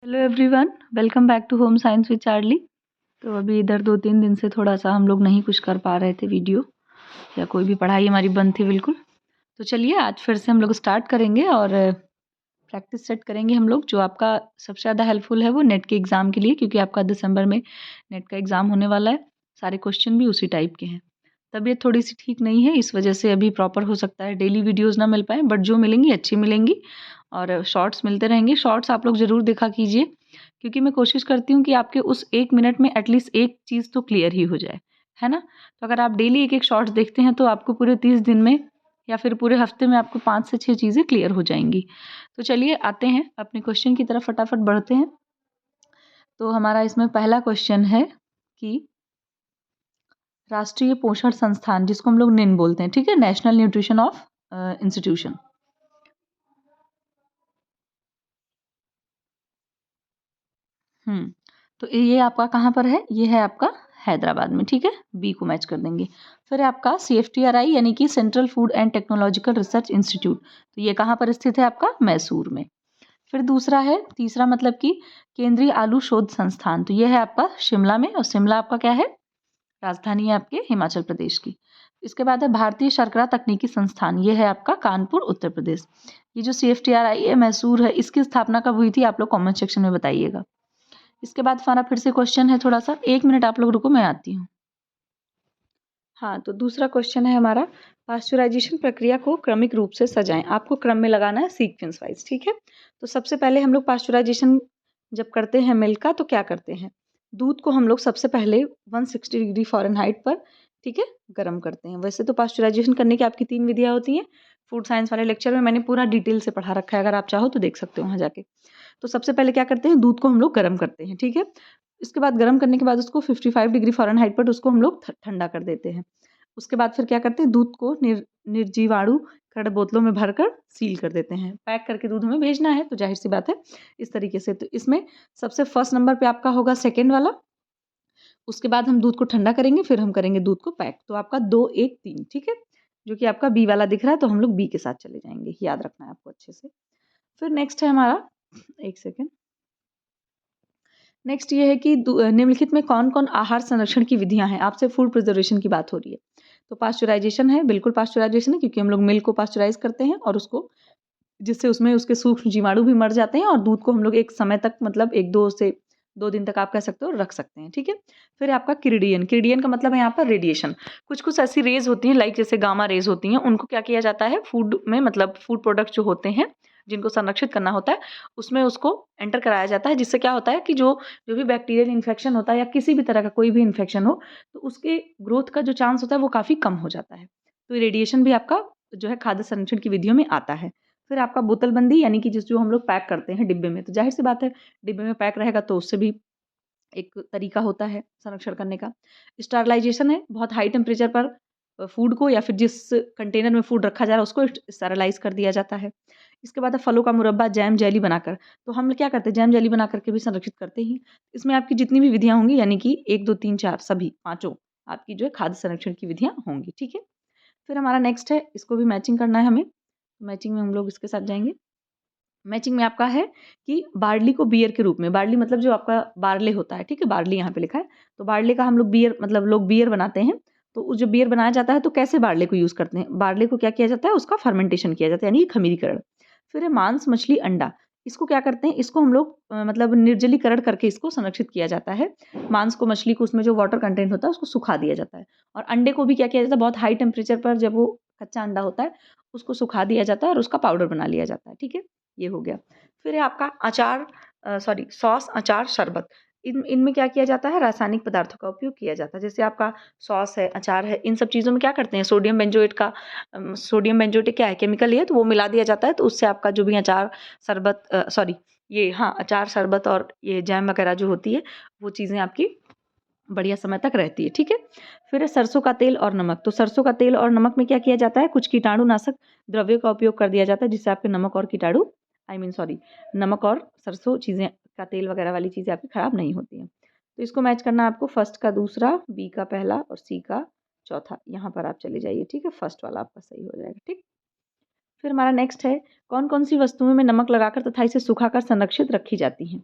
Hello everyone, welcome back to home science with Charlie. तो अभी इधर 2-3 दिन से थोड़ा सा हम लोग नहीं कुछ कर पा रहे थे, वीडियो या कोई भी पढ़ाई हमारी बंद थी बिल्कुल। तो चलिए आज फिर से हम लोग स्टार्ट करेंगे और प्रैक्टिस सेट करेंगे हम लोग, जो आपका सबसे ज़्यादा हेल्पफुल है वो नेट के एग्ज़ाम के लिए, क्योंकि आपका दिसंबर में नेट का एग्ज़ाम होने वाला है। सारे क्वेश्चन भी उसी टाइप के हैं। तबीयत थोड़ी सी ठीक नहीं है, इस वजह से अभी प्रॉपर हो सकता है डेली वीडियोज़ ना मिल पाएँ, बट जो मिलेंगी अच्छी मिलेंगी और शॉर्ट्स मिलते रहेंगे। शॉर्ट्स आप लोग ज़रूर देखा कीजिए, क्योंकि मैं कोशिश करती हूँ कि आपके उस 1 मिनट में एटलीस्ट एक चीज़ तो क्लियर ही हो जाए, है ना? तो अगर आप डेली एक-एक शॉर्ट्स देखते हैं तो आपको पूरे 30 दिन में या फिर पूरे हफ्ते में आपको 5 से 6 चीज़ें क्लियर हो जाएँगी। तो चलिए आते हैं अपने क्वेश्चन की तरफ, फटाफट बढ़ते हैं। तो हमारा इसमें पहला क्वेश्चन है कि राष्ट्रीय पोषण संस्थान, जिसको हम लोग निन बोलते हैं, ठीक है? National nutrition of institution. तो ये आपका कहाँ पर है? ये है आपका हैदराबाद में, ठीक है? बी को मैच कर देंगे। फिर है आपका CFTRI यानी कि central food and technological research institute. तो ये कहाँ पर स्थित है? आपका मैसूर में। फिर दूसरा है, तीसरा मतलब कि केंद्रीय आलू शोध संस्थान। तो ये है आपका शिमला में, और शिमला आपका क्या है? राजधानी है आपके हिमाचल प्रदेश की। इसके बाद है भारतीय शर्करा तकनीकी संस्थान। ये है आपका कानपुर, उत्तर प्रदेश। ये जो CFTRI है मैसूर है, इसकी स्थापना कब हुई थी? आप लोग कमेंट सेक्शन में बताइएगा। इसके बाद हमारा फिर से क्वेश्चन है, थोड़ा सा 1 मिनट आप लोग रुको, मैं आती हूँ। हाँ, तो दूसरा क्वेश्चन है हमारा, पास्चुराइजेशन प्रक्रिया को क्रमिक रूप से सजाएं। आपको क्रम में लगाना है, सीक्वेंस वाइज, ठीक है? तो सबसे पहले हम लोग पास्चुराइजेशन जब करते हैं मिल्क का, तो क्या करते हैं? दूध को हम लोग सबसे पहले 160 डिग्री फ़ारेनहाइट पर, ठीक है, गर्म करते हैं। वैसे तो पास्चुराइजेशन करने की आपकी 3 विधियाँ होती हैं। फूड साइंस वाले लेक्चर में मैंने पूरा डिटेल से पढ़ा रखा है, अगर आप चाहो तो देख सकते हो वहाँ जाके। तो सबसे पहले क्या करते हैं? दूध को हम लोग गर्म करते हैं, ठीक है? इसके बाद गर्म करने के बाद उसको 55 डिग्री फ़ारेनहाइट पर उसको हम लोग ठंडा कर देते हैं। उसके बाद फिर क्या करते हैं? दूध को निर्जीवाणुकरण बोतलों में भरकर सील कर देते हैं। पैक करके दूध हमें भेजना है, तो ज़ाहिर-सी बात है इस तरीके से। तो इसमें सबसे फर्स्ट नंबर पे आपका होगा सेकंड वाला। उसके बाद हम दूध को ठंडा करेंगे, फिर हम करेंगे दूध को पैक। तो आपका 2, 1, 3, ठीक है? जो कि आपका बी वाला दिख रहा है, तो हम लोग बी के साथ चले जाएँगे। याद रखना है आपको अच्छे से। फिर नेक्स्ट है हमारा, 1 सेकंड। नेक्स्ट ये है कि निम्नलिखित में कौन-कौन आहार संरक्षण की विधियाँ हैं? आपसे फूड प्रिजर्वेशन की बात हो रही है। तो पास्चुराइजेशन है, बिल्कुल पास्चुराइजेशन है, क्योंकि हम लोग मिल्क को पास्चुराइज़ करते हैं और उसको, जिससे उसमें उसके सूक्ष्म जीवाणु भी मर जाते हैं, और दूध को हम लोग एक समय तक, मतलब 1-2 से 2 दिन तक आप कह सकते हो रख सकते हैं, ठीक है? फिर है आपका किरिडियन। किरिडियन का मतलब है यहाँ पर रेडिएशन। कुछ-कुछ ऐसी रेज़ होती हैं, लाइक जैसे गामा रेज़ होती हैं, उनको क्या किया जाता है फूड में, मतलब फूड प्रोडक्ट जो होते हैं, जिनको संरक्षित करना होता है, उसमें उसको एंटर कराया जाता है, जिससे क्या होता है कि जो जो भी बैक्टीरियल इन्फेक्शन होता है या किसी भी तरह का कोई भी इन्फेक्शन हो, तो उसके ग्रोथ का जो चांस होता है वो काफ़ी कम हो जाता है। तो रेडिएशन भी आपका जो है खाद्य संरक्षण की विधियों में आता है। फिर आपका बोतलबंदी, यानी कि जो हम लोग पैक करते हैं डिब्बे में, तो ज़ाहिर-सी बात है डिब्बे में पैक रहेगा तो उससे भी एक तरीका होता है संरक्षण करने का। स्टरलाइज़ेशन है, बहुत हाई टेम्परेचर पर फूड को, या फिर जिस कंटेनर में फूड रखा जा रहा है उसको स्टरलाइज़ कर दिया जाता है। इसके बाद है फलों का मुरब्बा, जैम, जेली बनाकर। तो हम लोग क्या करते हैं? जैम, जेली बना कर के भी संरक्षित करते ही। इसमें आपकी जितनी भी विधियाँ होंगी, यानी कि 1, 2, 3, 4 सभी पाँचों आपकी जो है खाद्य संरक्षण की विधियाँ होंगी, ठीक है? फिर हमारा नेक्स्ट है, इसको भी मैचिंग करना है हमें। मैचिंग में हम लोग इसके साथ जाएँगे। मैचिंग में आपका है कि बार्ली को बियर के रूप में, बार्ली मतलब जो आपका बार्ले होता है, ठीक है? बार्ली यहाँ पे लिखा है। तो बार्ले का हम लोग बियर, मतलब लोग बियर बनाते हैं। तो वो जो बियर बनाया जाता है, तो कैसे बार्ले को यूज़ करते हैं? बार्ले को क्या किया जाता है? उसका फर्मेंटेशन किया जाता है, यानी कि खमीरीकरण। फिर है मांस, मछली, अंडा। इसको क्या करते हैं? इसको हम लोग मतलब निर्जलीकरण करके इसको संरक्षित किया जाता है। मांस को, मछली को, उसमें जो वाटर कंटेंट होता है उसको सुखा दिया जाता है। और अंडे को भी क्या किया जाता है? बहुत हाई टेम्परेचर पर जब वो कच्चा अंडा होता है, उसको सुखा दिया जाता है और उसका पाउडर बना लिया जाता है, ठीक है? ये हो गया। फिर है आपका अचार, सॉस, अचार, शरबत। इनमें क्या किया जाता है? रासायनिक पदार्थों का उपयोग किया जाता है। जैसे आपका सॉस है, अचार है, इन सब चीज़ों में क्या करते हैं? सोडियम बेंजोएट क्या है? केमिकल ही है, तो वो मिला दिया जाता है, तो उससे आपका जो भी अचार, शरबत, ये हाँ, अचार, शरबत और ये जैम वगैरह जो होती है, वो चीज़ें आपकी बढ़िया समय तक रहती है, ठीक है? फिर है सरसों का तेल और नमक। तो सरसों का तेल और नमक में क्या किया जाता है? कुछ कीटाणुनाशक द्रव्यों का उपयोग कर दिया जाता है, जिससे आपके नमक और कीटाणु, नमक और सरसों चीज़ें का तेल वगैरह वाली चीज़ें आपकी खराब नहीं होती हैं। तो इसको मैच करना है आपको, फर्स्ट का दूसरा, बी का पहला और सी का चौथा। यहाँ पर आप चले जाइए, ठीक है? फर्स्ट वाला आपका सही हो जाएगा, ठीक? फिर हमारा नेक्स्ट है, कौन कौन सी वस्तुओं में नमक लगाकर तथा इसे सुखाकर संरक्षित रखी जाती हैं।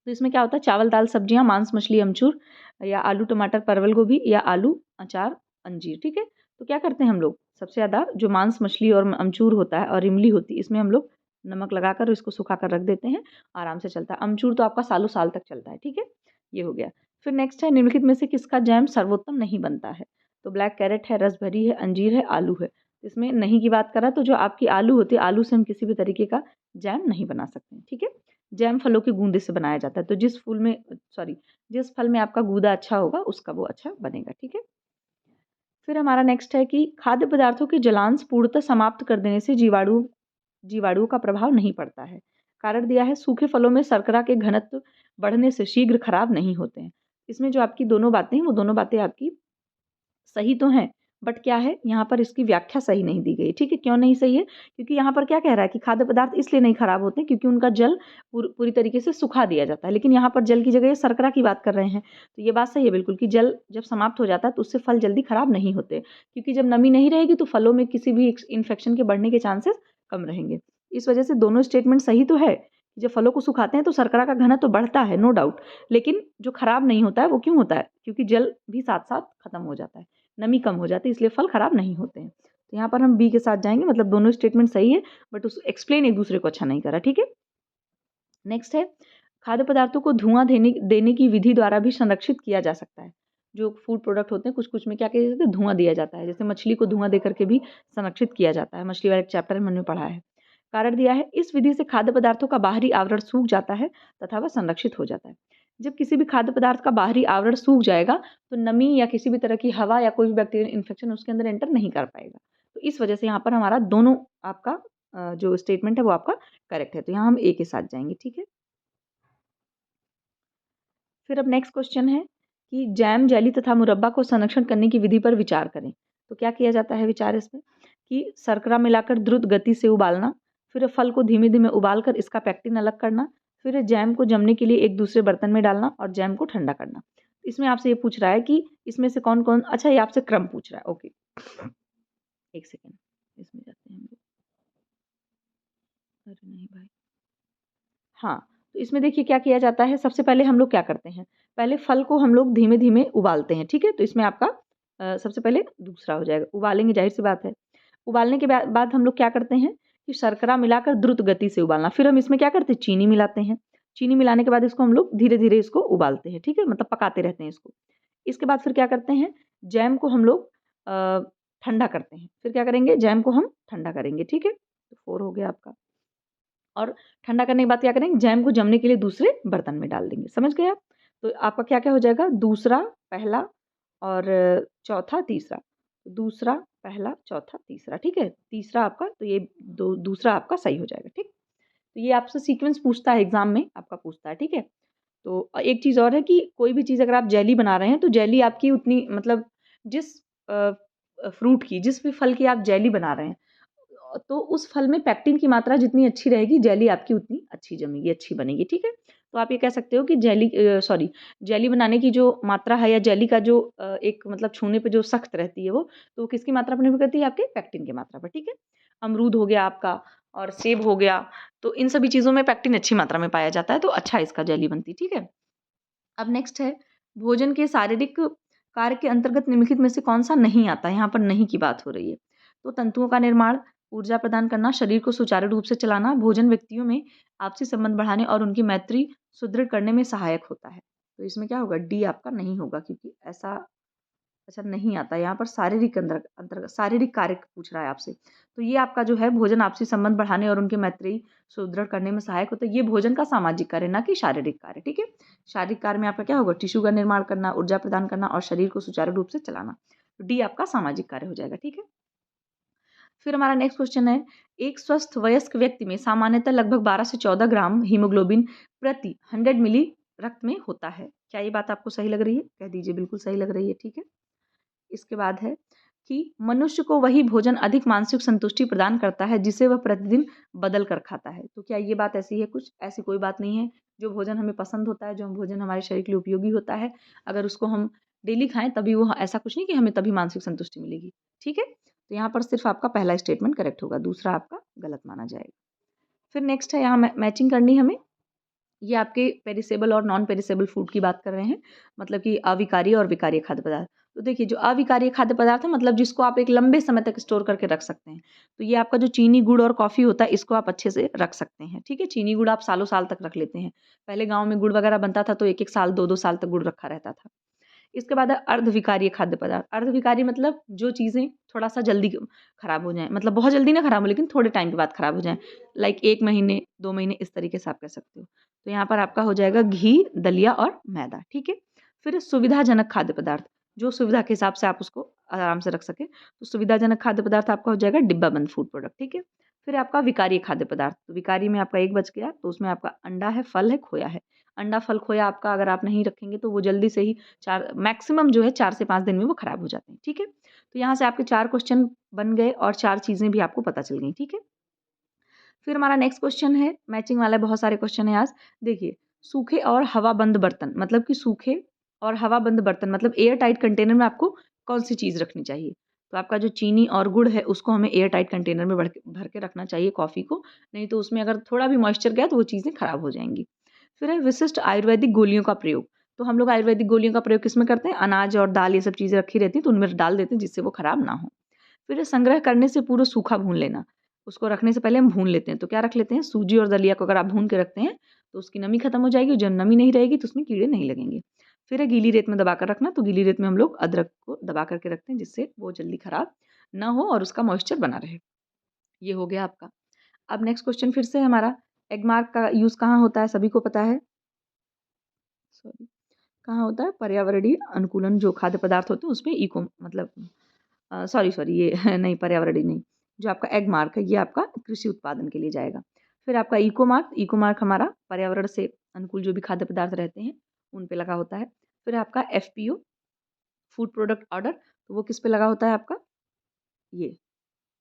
तो इसमें क्या होता है, चावल दाल सब्जियां, मांस मछली अमचूर, या आलू टमाटर परवल गोभी, या आलू अचार अंजीर। ठीक है, तो क्या करते हैं हम लोग, सबसे ज़्यादा जो मांस मछली और अमचूर होता है और इमली होती है, इसमें हम लोग नमक लगाकर इसको सुखा कर रख देते हैं, आराम से चलता है। अमचूर तो आपका सालों साल तक चलता है। ठीक है, ये हो गया। फिर नेक्स्ट है, निम्नलिखित में से किसका जैम सर्वोत्तम नहीं बनता है। तो ब्लैक कैरेट है, रसभरी है, अंजीर है, आलू है। इसमें नहीं की बात करा तो जो आपकी आलू होती है, आलू से हम किसी भी तरीके का जैम नहीं बना सकते हैं। ठीक है, जैम फलों के गूंदे से बनाया जाता है, तो जिस फल में आपका गूदा अच्छा होगा उसका वो अच्छा बनेगा। ठीक है, फिर हमारा नेक्स्ट है कि खाद्य पदार्थों के जलांश पूर्णतः समाप्त कर देने से जीवाणुओं का प्रभाव नहीं पड़ता है। कारण दिया है, सूखे फलों में शर्करा के घनत्व बढ़ने से शीघ्र खराब नहीं होते हैं। इसमें जो आपकी दोनों बातें हैं वो दोनों बातें आपकी सही तो हैं, बट क्या है, यहाँ पर इसकी व्याख्या सही नहीं दी गई। ठीक है, क्यों नहीं सही है, क्योंकि यहाँ पर क्या कह रहा है कि खाद्य पदार्थ इसलिए नहीं खराब होते क्योंकि उनका जल पूरी तरीके से सुखा दिया जाता है, लेकिन यहाँ पर जल की जगह ये शर्करा की बात कर रहे हैं। तो ये बात सही है बिल्कुल कि जल जब समाप्त हो जाता है तो उससे फल जल्दी खराब नहीं होते, क्योंकि जब नमी नहीं रहेगी तो फलों में किसी भी इन्फेक्शन के बढ़ने के चांसेस कम रहेंगे। इस वजह से दोनों स्टेटमेंट सही तो है। जब फलों को सुखाते हैं तो शर्करा का घनत्व तो बढ़ता है, नो डाउट, लेकिन जो खराब नहीं होता है वो क्यों होता है, क्योंकि जल भी साथ साथ खत्म हो जाता है, नमी कम हो जाती है, इसलिए फल खराब नहीं होते हैं। तो यहाँ पर हम बी के साथ जाएंगे, मतलब दोनों स्टेटमेंट सही है, बट उस एक्सप्लेन एक दूसरे को अच्छा नहीं करा। ठीक है, नेक्स्ट है, खाद्य पदार्थों को धुआं देने की विधि द्वारा भी संरक्षित किया जा सकता है। जो फूड प्रोडक्ट होते हैं कुछ कुछ में क्या किया जाता है, धुआं दिया जाता है, जैसे मछली को धुआं देकर के भी संरक्षित किया जाता है, मछली वाले चैप्टर में हमने पढ़ा है। कारण दिया है, इस विधि से खाद्य पदार्थों का बाहरी आवरण सूख जाता है तथा वह संरक्षित हो जाता है। जब किसी भी खाद्य पदार्थ का बाहरी आवरण सूख जाएगा तो नमी या किसी भी तरह की हवा या कोई भी बैक्टीरियल इन्फेक्शन उसके अंदर एंटर नहीं कर पाएगा। तो इस वजह से यहाँ पर हमारा दोनों आपका जो स्टेटमेंट है वो आपका करेक्ट है, तो यहाँ हम ए के साथ जाएंगे। ठीक है, फिर अब नेक्स्ट क्वेश्चन है कि जैम, जेली तथा मुरब्बा को संरक्षण करने की विधि पर विचार करें। तो क्या किया जाता है विचार इसमें, कि शर्करा मिलाकर द्रुत गति से उबालना, फिर फल को धीमे धीमे उबालकर इसका पैक्टिन अलग करना, फिर जैम को जमने के लिए एक दूसरे बर्तन में डालना और जैम को ठंडा करना। इसमें आपसे ये पूछ रहा है कि इसमें से कौन कौन, अच्छा ये आपसे क्रम पूछ रहा है। ओके, एक सेकेंड, इसमें जाते हैं हम लोग। अरे नहीं भाई, हाँ, तो इसमें देखिए क्या किया जाता है, सबसे पहले हम लोग क्या करते हैं, पहले फल को हम लोग धीमे धीमे उबालते हैं। ठीक है, तो इसमें आपका सबसे पहले दूसरा हो जाएगा, उबालेंगे, जाहिर सी बात है। उबालने के बाद हम लोग क्या करते हैं कि शर्करा मिलाकर द्रुत गति से उबालना, फिर हम इसमें क्या करते हैं, चीनी मिलाते हैं। चीनी मिलाने के बाद इसको हम लोग धीरे धीरे इसको उबालते हैं। ठीक है, मतलब पकाते रहते हैं इसको। इसके बाद फिर क्या करते हैं, जैम को हम लोग ठंडा करते हैं। फिर क्या करेंगे, जैम को हम ठंडा करेंगे। ठीक है, तो 4 हो गया आपका। और ठंडा करने के बाद क्या करेंगे, जैम को जमने के लिए दूसरे बर्तन में डाल देंगे। समझ गए आप, तो आपका क्या क्या हो जाएगा, दूसरा, पहला और चौथा, तीसरा। दूसरा, पहला, चौथा, तीसरा। ठीक है, तीसरा आपका, तो ये दूसरा आपका सही हो जाएगा। ठीक, तो ये आपसे सीक्वेंस पूछता है, एग्जाम में आपका पूछता है। ठीक है, तो एक चीज़ और है कि कोई भी चीज़ अगर आप जेली बना रहे हैं तो जेली आपकी उतनी, मतलब जिस फ्रूट की, जिस भी फल की आप जेली बना रहे हैं, तो उस फल में पेक्टिन की मात्रा जितनी अच्छी रहेगी, जेली आपकी उतनी अच्छी जमेगी, अच्छी बनेगी। ठीक है, तो आप ये कह सकते हो कि जेली बनाने की जो मात्रा है, या जेली का जो एक मतलब छूने पे जो सख्त रहती है वो, तो किसकी मात्रा पर निर्भर करती है, आपके पेक्टिन की मात्रा पर। ठीक है, अमरूद हो गया आपका और सेब हो गया, तो इन सभी चीज़ों में पेक्टिन अच्छी मात्रा में पाया जाता है, तो अच्छा इसका जेली बनती। ठीक है, अब नेक्स्ट है, भोजन के शारीरिक कार्य के अंतर्गत निम्नलिखित में से कौन सा नहीं आता है। यहाँ पर नहीं की बात हो रही है। तो तंतुओं का निर्माण, ऊर्जा प्रदान करना, शरीर को सुचारू रूप से चलाना, भोजन व्यक्तियों में आपसी संबंध बढ़ाने और उनकी मैत्री सुदृढ़ करने में सहायक होता है। तो इसमें क्या होगा, डी आपका नहीं होगा, क्योंकि ऐसा अच्छा नहीं आता। यहाँ पर अंतर्गत शारीरिक कार्य पूछ रहा है आपसे, तो ये आपका जो है, भोजन आपसी संबंध बढ़ाने और उनके मैत्री सुदृढ़ करने में सहायक होता है। ये भोजन का सामाजिक कार्य, ना कि शारीरिक कार्य। ठीक है, शारीरिक कार्य में आपका क्या होगा, टिश्यू का निर्माण करना, ऊर्जा प्रदान करना और शरीर को सुचारू रूप से चलाना। तो डी आपका सामाजिक कार्य हो जाएगा। ठीक है, फिर हमारा नेक्स्ट क्वेश्चन है, एक स्वस्थ वयस्क व्यक्ति में सामान्यतः लगभग 12 से 14 ग्राम हीमोग्लोबिन प्रति 100 मिली रक्त में होता है। क्या ये बात आपको सही लग रही है, कह दीजिए बिल्कुल सही लग रही है। ठीक है, इसके बाद है कि मनुष्य को वही भोजन अधिक मानसिक संतुष्टि प्रदान करता है जिसे वह प्रतिदिन बदल कर खाता है। तो क्या ये बात ऐसी है, कुछ ऐसी कोई बात नहीं है। जो भोजन हमें पसंद होता है, जो भोजन हमारे शरीर के लिए उपयोगी होता है, अगर उसको हम डेली खाएं तभी वो, ऐसा कुछ नहीं कि हमें तभी मानसिक संतुष्टि मिलेगी। ठीक है, तो यहाँ पर सिर्फ आपका पहला स्टेटमेंट करेक्ट होगा, दूसरा आपका गलत माना जाएगा। फिर नेक्स्ट है, यहाँ मैचिंग करनी हमें। ये आपके पेरिसेबल और नॉन पेरिसेबल फूड की बात कर रहे हैं, मतलब कि अविकारीय और विकारीय खाद्य पदार्थ। तो देखिए, जो अविकारीय खाद्य पदार्थ है मतलब जिसको आप एक लंबे समय तक स्टोर करके रख सकते हैं, तो ये आपका जो चीनी, गुड़ और कॉफ़ी होता है, इसको आप अच्छे से रख सकते हैं, ठीक है। चीनी, गुड़ आप सालों साल तक रख लेते हैं। पहले गाँव में गुड़ वगैरह बनता था तो 1-1 साल, 2-2 साल तक गुड़ रखा रहता था। इसके बाद है अर्धविकारीय खाद्य पदार्थ। अर्धविकारीय मतलब जो चीज़ें थोड़ा-सा जल्दी खराब हो जाएँ, मतलब बहुत जल्दी ना खराब हो, लेकिन थोड़े टाइम के बाद खराब हो जाएँ, लाइक 1 महीने, 2 महीने, इस तरीके से आप कह सकते हो। तो यहाँ पर आपका हो जाएगा घी, दलिया और मैदा, ठीक है। फिर सुविधाजनक खाद्य पदार्थ, जो सुविधा के हिसाब से आप उसको आराम से रख सकें, तो सुविधाजनक खाद्य पदार्थ आपका हो जाएगा डिब्बाबंद फूड प्रोडक्ट, ठीक है। फिर आपका विकारीय खाद्य पदार्थ, तो विकारीय में आपका 1 बच गया, तो उसमें आपका अंडा है, फल है, खोया है। अंडा, फल, खोया आपका अगर आप नहीं रखेंगे तो वो जल्दी से ही 4 मैक्सिमम जो है 4 से 5 दिन में वो खराब हो जाते हैं, ठीक है। तो यहाँ से आपके 4 क्वेश्चन बन गए और 4 चीज़ें भी आपको पता चल गई, ठीक है। फिर हमारा नेक्स्ट क्वेश्चन है, मैचिंग वाला बहुत सारे क्वेश्चन है आज। देखिए, सूखे और हवाबंद बर्तन, मतलब कि सूखे और हवाबंद बर्तन मतलब एयर टाइट कंटेनर में आपको कौन-सी चीज़ रखनी चाहिए? तो आपका जो चीनी और गुड़ है उसको हमें एयर टाइट कंटेनर में भर के रखना चाहिए कॉफ़ी को, नहीं तो उसमें अगर थोड़ा भी मॉइस्चर गया तो वो चीज़ें खराब हो जाएँगी। फिर है विशिष्ट आयुर्वेदिक गोलियों का प्रयोग। तो हम लोग आयुर्वेदिक गोलियों का प्रयोग किसमें करते हैं? अनाज और दाल ये सब चीज़ें रखी रहती हैं तो उनमें डाल देते हैं जिससे वो खराब ना हो। फिर संग्रह करने से पूर्व सूखा भून लेना। उसको रखने से पहले हम भून लेते हैं। तो क्या रख लेते हैं? सूजी और दलिया को अगर आप भून के रखते हैं तो उसकी नमी खत्म हो जाएगी और जब नमी नहीं रहेगी तो उसमें कीड़े नहीं लगेंगे। फिर है गीली रेत में दबाकर रखना। तो गीली रेत में हम लोग अदरक को दबा करके रखते हैं जिससे वो जल्दी खराब ना हो और उसका मॉइस्चर बना रहे। ये हो गया आपका। अब नेक्स्ट क्वेश्चन फिर से हमारा, एगमार्क का यूज़ कहाँ होता है? सभी को पता है। सॉरी, कहाँ होता है? पर्यावरणीय अनुकूलन जो खाद्य पदार्थ होते हैं उसमें इको मतलब सॉरी ये नहीं, पर्यावरणीय नहीं। जो आपका एग मार्क है ये आपका कृषि उत्पादन के लिए जाएगा। फिर आपका इको मार्क हमारा पर्यावरण से अनुकूल जो भी खाद्य पदार्थ रहते हैं उन पे लगा होता है। फिर आपका एफपीओ, फूड प्रोडक्ट ऑर्डर, तो वो किस पे लगा होता है आपका? ये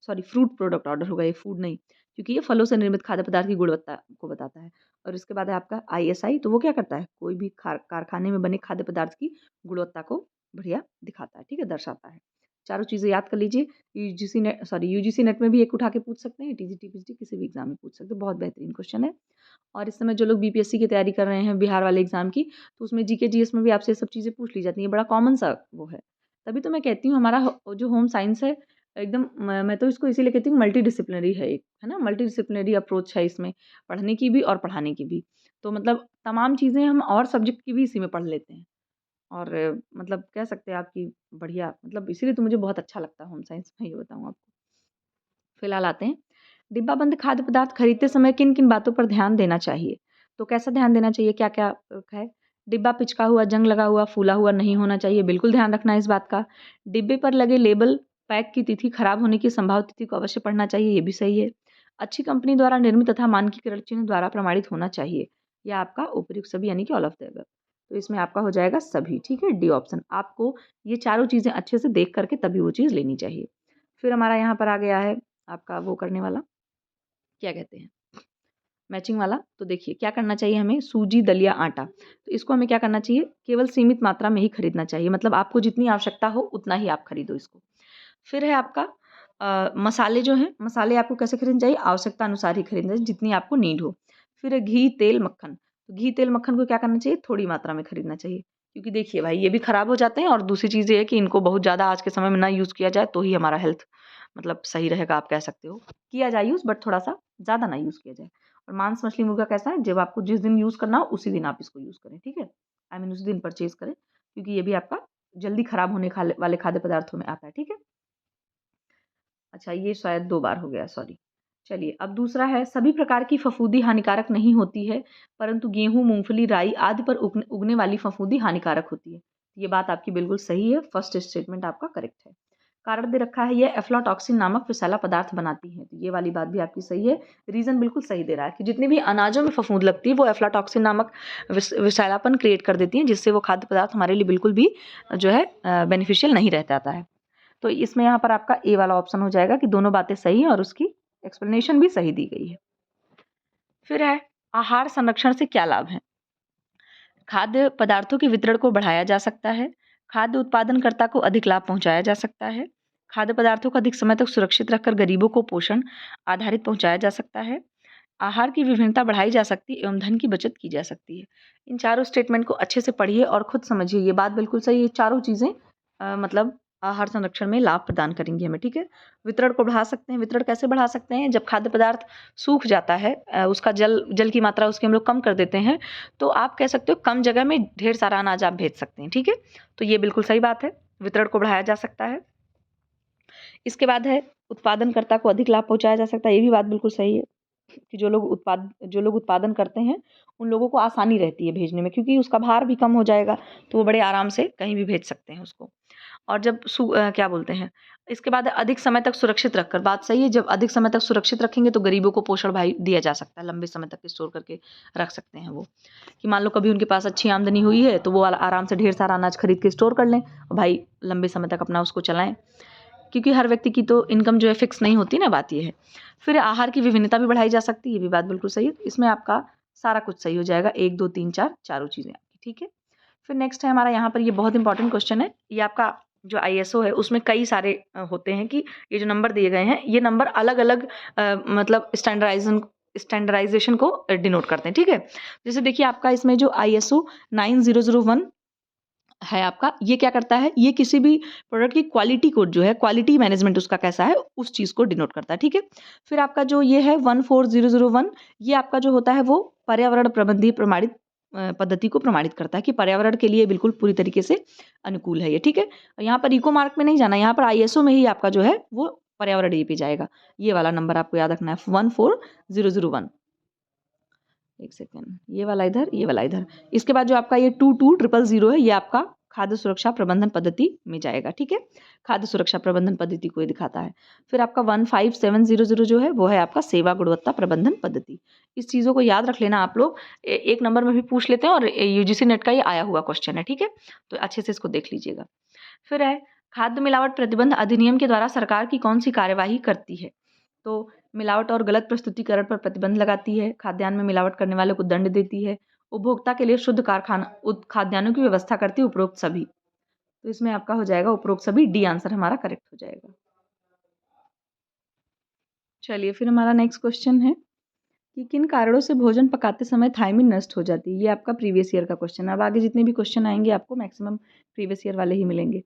सॉरी, फ्रूट प्रोडक्ट ऑर्डर होगा, ये फूड नहीं, क्योंकि ये फलों से निर्मित खाद्य पदार्थ की गुणवत्ता को बताता है। और इसके बाद है आपका आईएसआई, तो वो क्या करता है? कोई भी कारखाने में बने खाद्य पदार्थ की गुणवत्ता को बढ़िया दिखाता है, ठीक है, दर्शाता है। चारों चीज़ें याद कर लीजिए। यूजीसी नेट में भी एक उठा के पूछ सकते हैं, टीजीटी पीजीटी किसी भी एग्जाम में पूछ सकते हैं, बहुत बेहतरीन क्वेश्चन है। और इस समय जो लोग बीपीएससी की तैयारी कर रहे हैं बिहार वाले एग्जाम की, तो उसमें जीके जीएस में भी आपसे ये सब चीज़ें पूछ ली जाती हैं, बड़ा कॉमन सा वो है। तभी तो मैं कहती हूँ हमारा जो होम साइंस है एकदम, मैं तो इसको इसीलिए कहती हूँ मल्टी डिसिप्लिनरी है एक, है ना? मल्टी डिसिप्लिनरी अप्रोच है इसमें, पढ़ने की भी और पढ़ाने की भी। तो मतलब तमाम चीज़ें हम और सब्जेक्ट की भी इसी में पढ़ लेते हैं और मतलब कह सकते हैं आपकी बढ़िया, मतलब इसीलिए तो मुझे बहुत अच्छा लगता है होम साइंस, मैं ये बताऊँ आपको। फिलहाल आते हैं, डिब्बाबंद खाद्य पदार्थ खरीदते समय किन-किन बातों पर ध्यान देना चाहिए? तो कैसा ध्यान देना चाहिए, क्या-क्या है? डिब्बा पिचका हुआ, जंग लगा हुआ, फूला हुआ नहीं होना चाहिए, बिल्कुल ध्यान रखना है इस बात का। डिब्बे पर लगे लेबल, पैक की तिथि, खराब होने की संभावित तिथि को अवश्य पढ़ना चाहिए, ये भी सही है। अच्छी कंपनी द्वारा निर्मित तथा मानकीकृत चिन्ह द्वारा प्रमाणित होना चाहिए। यह आपका उपयुक्त सभी यानी कि ऑल ऑफ द अबव। तो इसमें आपका हो जाएगा सभी, ठीक है, डी ऑप्शन। आपको ये चारों चीज़ें अच्छे से देख करके तभी वो चीज़ लेनी चाहिए। फिर हमारा यहाँ पर आ गया है आपका वो करने वाला, क्या कहते हैं, मैचिंग वाला। तो देखिए क्या करना चाहिए हमें, सूजी, दलिया, आटा, तो इसको हमें क्या करना चाहिए, केवल सीमित मात्रा में ही खरीदना चाहिए, मतलब आपको जितनी आवश्यकता हो उतना ही आप खरीदो इसको। फिर है आपका मसाले जो हैं, मसाले आपको कैसे खरीदने चाहिए, आवश्यकता अनुसार ही खरीदना चाहिए, जितनी आपको नीड हो। फिर है घी, तेल, मक्खन, तो घी, तेल, मक्खन को क्या करना चाहिए, थोड़ी मात्रा में खरीदना चाहिए, क्योंकि देखिए भाई ये भी खराब हो जाते हैं और दूसरी चीज़ ये है कि इनको बहुत ज़्यादा आज के समय में ना यूज़ किया जाए तो ही हमारा हेल्थ मतलब सही रहेगा, आप कह सकते हो। किया जाए यूज़ बट थोड़ा-सा ज़्यादा ना यूज़ किया जाए। और मांस, मछली, मुर्गा कैसा है, जब आपको जिस दिन यूज़ करना हो उसी दिन आप इसको यूज़ करें, ठीक है? आई मीन उसी दिन परचेज़ करें, क्योंकि ये भी आपका जल्दी खराब होने खाले वाले खाद्य पदार्थों में आता है, ठीक है? अच्छा, ये शायद 2 बार हो गया, सॉरी। चलिए, अब दूसरा है, सभी प्रकार की फफूंदी हानिकारक नहीं होती है, परंतु गेहूँ, मूँगफली, राई आदि पर उगने उगने वाली फफूंदी हानिकारक होती है। ये बात आपकी बिल्कुल सही है, फर्स्ट स्टेटमेंट आपका करेक्ट है। कारण दे रखा है, ये एफ्लाटॉक्सिन नामक विषैला पदार्थ बनाती है, तो ये वाली बात भी आपकी सही है। रीज़न बिल्कुल सही दे रहा है कि जितनी भी अनाजों में फफूंद लगती है, वो एफ्लाटॉक्सिन नामक विषैलापन क्रिएट कर देती हैं, जिससे वो खाद्य पदार्थ हमारे लिए बिल्कुल भी जो है बेनिफिशियल नहीं रह जाता है। तो इसमें यहाँ पर आपका ए वाला ऑप्शन हो जाएगा कि दोनों बातें सही हैं और उसकी एक्सप्लेनेशन भी सही दी गई है। फिर है, आहार संरक्षण से क्या लाभ है? खाद्य पदार्थों के वितरण को बढ़ाया जा सकता है, खाद्य उत्पादनकर्ता को अधिक लाभ पहुंचाया जा सकता है, खाद्य पदार्थों को अधिक समय तक सुरक्षित रखकर गरीबों को पोषण आधारित पहुँचाया जा सकता है। आहार की विभिन्नता बढ़ाई जा सकती है एवं धन की बचत की जा सकती है। इन चारों स्टेटमेंट को अच्छे से पढ़िए और खुद समझिए, ये बात बिल्कुल सही है। ये चारों चीज़ें मतलब आहार संरक्षण में लाभ प्रदान करेंगी हमें, ठीक है। वितरण को बढ़ा सकते हैं। वितरण कैसे बढ़ा सकते हैं? जब खाद्य पदार्थ सूख जाता है, उसका जल की मात्रा उसकी हम लोग कम कर देते हैं, तो आप कह सकते हो कम जगह में ढेर सारा अनाज आप भेज सकते हैं, ठीक है। तो ये बिल्कुल सही बात है, वितरण को बढ़ाया जा सकता है। इसके बाद है उत्पादनकर्ता को अधिक लाभ पहुँचाया जा सकता है। ये भी बात बिल्कुल सही है कि जो लोग उत्पादन करते हैं, उन लोगों को आसानी रहती है भेजने में, क्योंकि उसका भार भी कम हो जाएगा, तो वो बड़े आराम से कहीं भी भेज सकते हैं उसको। और जब क्या बोलते हैं, इसके बाद अधिक समय तक सुरक्षित रखकर, बात सही है, जब अधिक समय तक सुरक्षित रखेंगे तो गरीबों को पोषण भाई दिया जा सकता है, लंबे समय तक स्टोर करके रख सकते हैं वो। कि मान लो कभी उनके पास अच्छी आमदनी हुई है, तो वो आराम से ढेर सारा अनाज खरीद के स्टोर कर लें और भाई लंबे समय तक अपना उसको चलाएँ, क्योंकि हर व्यक्ति की तो इनकम जो है फिक्स नहीं होती ना, बात ये है। फिर आहार की विभिन्नता भी बढ़ाई जा सकती है, ये भी बात बिल्कुल सही है। इसमें आपका सारा कुछ सही हो जाएगा, 1, 2, 3, 4 चारों चीज़ें आपकी, ठीक है। फिर नेक्स्ट है हमारा यहाँ पर, ये बहुत इंपॉर्टेंट क्वेश्चन है। ये आपका जो आईएसओ है उसमें कई सारे होते हैं कि ये जो नंबर दिए गए हैं, ये नंबर अलग-अलग मतलब स्टैंडर्डाइजेशन को डिनोट करते हैं, ठीक है। जैसे देखिए आपका इसमें जो आईएसओ 9001 है आपका, ये क्या करता है, ये किसी भी प्रोडक्ट की क्वालिटी को जो है, क्वालिटी मैनेजमेंट उसका कैसा है, उस चीज़ को डिनोट करता है, ठीक है। फिर आपका जो ये है 14001, ये आपका जो होता है वो पर्यावरण प्रबंधीय प्रमाणित पद्धति को प्रमाणित करता है कि पर्यावरण के लिए बिल्कुल पूरी तरीके से अनुकूल है ये, ठीक है। और यहाँ पर इको मार्क में नहीं जाना, यहाँ पर आईएसओ में ही आपका जो है वो पर्यावरण ये पे जाएगा। ये वाला नंबर आपको याद रखना है, 14001। एक सेकेंड, ये वाला इधर, ये वाला इधर। इसके बाद जो आपका ये 22000 है, ये आपका खाद्य सुरक्षा प्रबंधन पद्धति में जाएगा, ठीक है। खाद्य सुरक्षा प्रबंधन पद्धति को ये दिखाता है। फिर आपका 15700 जो है वो है आपका सेवा गुणवत्ता प्रबंधन पद्धति। इस चीज़ों को याद रख लेना आप लोग, एक नंबर में भी पूछ लेते हैं और यूजीसी नेट का ये आया हुआ क्वेश्चन है, ठीक है। तो अच्छे से इसको देख लीजिएगा। फिर है खाद्य मिलावट प्रतिबंध अधिनियम के द्वारा सरकार की कौन सी कार्यवाही करती है? तो मिलावट और गलत प्रस्तुतिकरण पर प्रतिबंध लगाती है, खाद्यान्न में मिलावट करने वालों को दंड देती है, उपभोक्ता के लिए शुद्ध खाद्यान्नों की व्यवस्था करती है, उपरोक्त सभी। तो इसमें आपका हो जाएगा उपरोक्त सभी, डी आंसर हमारा करेक्ट हो जाएगा। चलिए फिर हमारा नेक्स्ट क्वेश्चन है कि किन कारणों से भोजन पकाते समय थायमिन नष्ट हो जाती है? ये आपका प्रीवियस ईयर का क्वेश्चन है। अब आगे जितने भी क्वेश्चन आएंगे आपको मैक्सिमम प्रीवियस ईयर वाले ही मिलेंगे।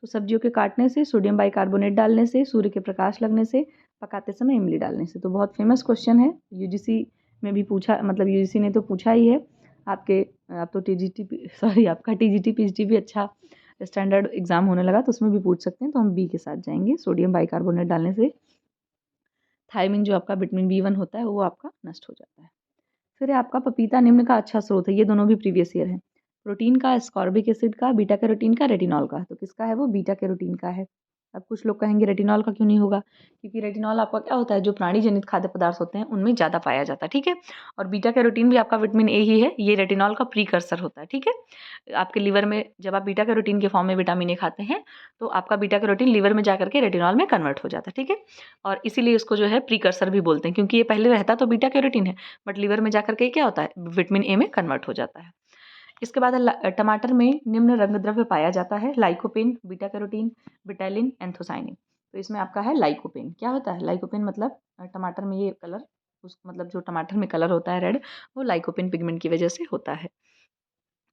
तो सब्जियों के काटने से, सोडियम बाइकार्बोनेट डालने से, सूर्य के प्रकाश लगने से, पकाते समय इमली डालने से। तो बहुत फेमस क्वेश्चन है, यूजीसी में भी पूछा, मतलब यूजीसी ने तो पूछा ही है। आप तो आपका टीजीटी पीजीटी भी अच्छा स्टैंडर्ड एग्जाम होने लगा तो उसमें भी पूछ सकते हैं। तो हम बी के साथ जाएंगे, सोडियम बाइकार्बोनेट डालने से थायमिन जो आपका विटामिन B1 होता है वो आपका नष्ट हो जाता है। फिर है आपका पपीता निम्न का अच्छा स्रोत है, ये दोनों भी प्रीवियस ईयर है। प्रोटीन का, एस्कॉर्बिक एसिड का, बीटा कैरोटीन का, रेटिनॉल का। तो किसका है वो? बीटा कैरोटीन का है। अब कुछ लोग कहेंगे रेटिनॉल का क्यों नहीं होगा, क्योंकि रेटिनॉल आपका क्या होता है, जो प्राणी जनित खाद्य पदार्थ होते हैं उनमें ज़्यादा पाया जाता है, ठीक है। और बीटा कैरोटीन भी आपका विटामिन ए ही है, ये रेटिनॉल का प्रीकर्सर होता है, ठीक है। आपके लीवर में जब आप बीटा कैरोटीन के फॉर्म में विटामिन ए खाते हैं तो आपका बीटा कैरोटीन लीवर में जाकर के रेटिनॉल में कन्वर्ट हो जाता है, ठीक है। और इसीलिए इसको जो है प्रीकर्सर भी बोलते हैं, क्योंकि ये पहले रहता तो बीटा कैरोटीन है बट लीवर में जाकर के क्या होता है, विटामिन ए में कन्वर्ट हो जाता है। इसके बाद टमाटर में निम्न रंग द्रव्य पाया जाता है, लाइकोपेन, बीटा कैरोटीन, बिटालिन, एंथोसाइनिन। तो इसमें आपका है लाइकोपेन। क्या होता है लाइकोपेन? मतलब टमाटर में ये कलर, उस मतलब जो टमाटर में कलर होता है रेड, वो लाइकोपेन पिगमेंट की वजह से होता है।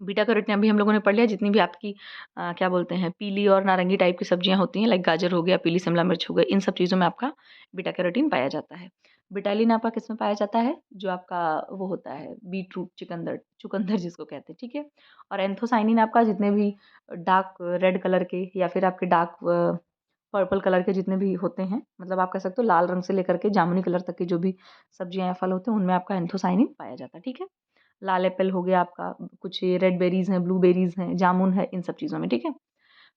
बीटा कैरोटीन अभी हम लोगों ने पढ़ लिया, जितनी भी आपकी क्या बोलते हैं, पीली और नारंगी टाइप की सब्जियां होती हैं, लाइक गाजर हो गया, पीली शिमला मिर्च हो गई, इन सब चीज़ों में आपका बीटा कैरोटीन पाया जाता है। बिटालिन आपका किस में पाया जाता है? जो आपका वो होता है बीटरूट, चुकंदर चुकंदर जिसको कहते हैं, ठीक है। और एंथोसाइनिन आपका जितने भी डार्क रेड कलर के या फिर आपके डार्क पर्पल कलर के जितने भी होते हैं, मतलब आप कह सकते हो लाल रंग से लेकर के जामुनी कलर तक की जो भी सब्जियां या फल होते हैं उनमें आपका एंथोसाइनिन पाया जाता है, ठीक है। लाल एप्पल हो गया आपका, कुछ ये रेड बेरीज हैं, ब्लू बेरीज हैं, जामुन है, इन सब चीज़ों में, ठीक है।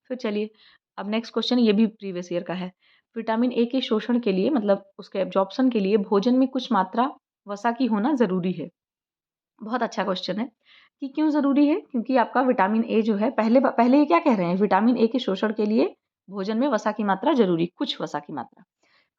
फिर चलिए अब नेक्स्ट क्वेश्चन, ये भी प्रीवियस ईयर का है। विटामिन ए के शोषण के लिए, मतलब उसके एब्जॉर्प्शन के लिए भोजन में कुछ मात्रा वसा की होना ज़रूरी है। बहुत अच्छा क्वेश्चन है कि क्यों ज़रूरी है, क्योंकि आपका विटामिन ए जो है, पहले पहले ये क्या कह रहे हैं, विटामिन ए के शोषण के लिए भोजन में वसा की मात्रा जरूरी, कुछ वसा की मात्रा।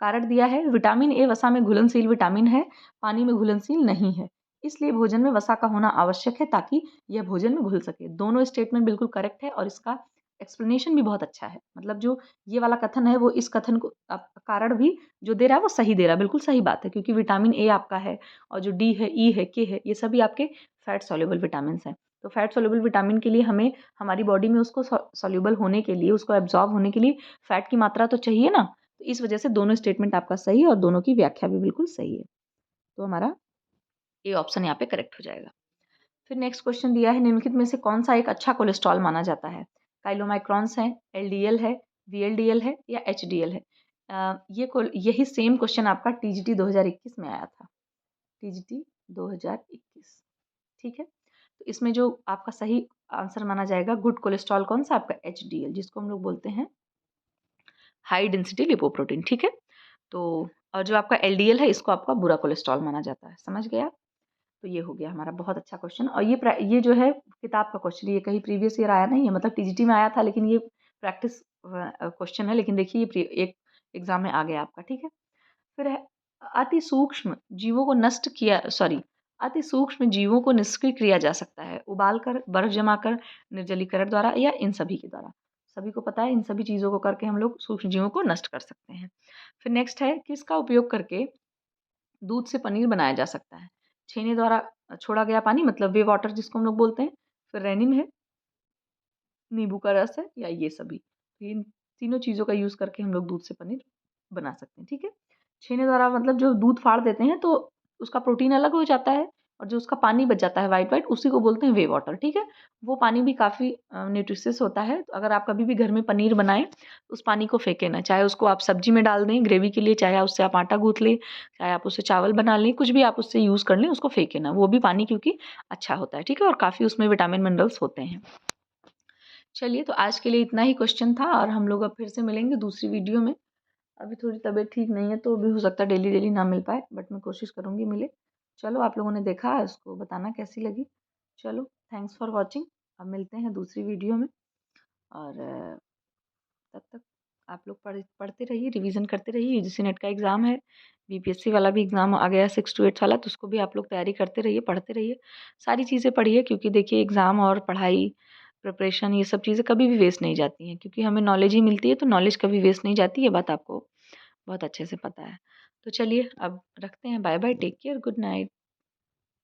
कारण दिया है, विटामिन ए वसा में घुलनशील विटामिन है, पानी में घुलनशील नहीं है, इसलिए भोजन में वसा का होना आवश्यक है ताकि यह भोजन में घुल सके। दोनों स्टेटमेंट बिल्कुल करेक्ट है और इसका एक्सप्लेनेशन भी बहुत अच्छा है, मतलब जो ये वाला कथन है वो इस कथन को कारण भी जो दे रहा है वो सही दे रहा है, बिल्कुल सही बात है, क्योंकि विटामिन ए आपका है और जो डी है, ई है, के है, ये सभी आपके फैट सॉल्युबल विटामिन हैं। तो फैट सॉल्युबल विटामिन के लिए हमें हमारी बॉडी में उसको सॉल्युबल होने के लिए, उसको एब्जॉर्ब होने के लिए फैट की मात्रा तो चाहिए ना, तो इस वजह से दोनों स्टेटमेंट आपका सही है और दोनों की व्याख्या भी बिल्कुल सही है। तो हमारा ए ऑप्शन यहाँ पे करेक्ट हो जाएगा। फिर नेक्स्ट क्वेश्चन दिया है, निम्नलिखित में से कौन सा एक अच्छा कोलेस्ट्रॉल माना जाता है? काइलोमाइक्रॉन्स है, एलडीएल है, वीएलडीएल है या एचडीएल है? यही सेम क्वेश्चन आपका टीजीटी 2021 में आया था, टीजीटी 2021, ठीक है। तो इसमें जो आपका सही आंसर माना जाएगा गुड कोलेस्ट्रॉल कौन सा आपका? एचडीएल, जिसको हम लोग बोलते हैं हाई डेंसिटी लिपोप्रोटीन, ठीक है। तो और जो आपका एलडीएल है इसको आपका बुरा कोलेस्ट्रॉल माना जाता है, समझ गए आप? तो ये हो गया हमारा बहुत अच्छा क्वेश्चन। और ये जो है किताब का क्वेश्चन, ये कहीं प्रीवियस ईयर आया नहीं है, मतलब टीजीटी में आया था लेकिन ये प्रैक्टिस क्वेश्चन है, लेकिन देखिए ये एक एग्जाम में आ गया आपका, ठीक है। फिर है अति सूक्ष्म जीवों को नष्ट किया सॉरी अति सूक्ष्म जीवों को निष्क्रिय किया जा सकता है, उबालकर, बर्फ जमाकर, निर्जलीकरण द्वारा या इन सभी के द्वारा। सभी को पता है इन सभी चीज़ों को करके हम लोग सूक्ष्म जीवों को नष्ट कर सकते हैं। फिर नेक्स्ट है किसका उपयोग करके दूध से पनीर बनाया जा सकता है? छेने द्वारा छोड़ा गया पानी, मतलब वे वाटर जिसको हम लोग बोलते हैं, फिर रेनिन है, नींबू का रस है या ये सभी। तो इन तीनों चीज़ों का यूज़ करके हम लोग दूध से पनीर बना सकते हैं, ठीक है। छेने द्वारा मतलब जो दूध फाड़ देते हैं तो उसका प्रोटीन अलग हो जाता है और जो उसका पानी बच जाता है वाइट वाइट, उसी को बोलते हैं वे वाटर, ठीक है। वो पानी भी काफ़ी न्यूट्रिशियस होता है। तो अगर आप कभी भी घर में पनीर बनाएं उस पानी को फेंकें ना, चाहे उसको आप सब्जी में डाल दें ग्रेवी के लिए, चाहे उससे आप आटा गूँथ लें, चाहे आप उससे चावल बना लें, कुछ भी आप उससे यूज़ कर लें, उसको फेंकें ना, वो भी पानी क्योंकि अच्छा होता है, ठीक है, और काफ़ी उसमें विटामिन मिनरल्स होते हैं। चलिए, तो आज के लिए इतना ही क्वेश्चन था और हम लोग अब फिर से मिलेंगे दूसरी वीडियो में। अभी थोड़ी तबीयत ठीक नहीं है तो भी हो सकता है डेली डेली ना मिल पाए, बट मैं कोशिश करूँगी मिले। चलो, आप लोगों ने देखा, इसको बताना कैसी लगी। चलो, थैंक्स फॉर वॉचिंग। अब मिलते हैं दूसरी वीडियो में और तब तक आप लोग पढ़ते रहिए, रिवीजन करते रहिए। यूजीसी नेट का एग्ज़ाम है, बीपीएससी वाला भी एग्ज़ाम आ गया है 6 to 8 वाला, तो उसको भी आप लोग तैयारी करते रहिए, पढ़ते रहिए। सारी चीज़ें पढ़िए, क्योंकि देखिए एग्ज़ाम और पढ़ाई, प्रिपरेशन, ये सब चीज़ें कभी भी वेस्ट नहीं जाती हैं, क्योंकि हमें नॉलेज ही मिलती है, तो नॉलेज कभी वेस्ट नहीं जाती, ये बात आपको बहुत अच्छे से पता है। तो चलिए अब रखते हैं, bye bye, take care, good night.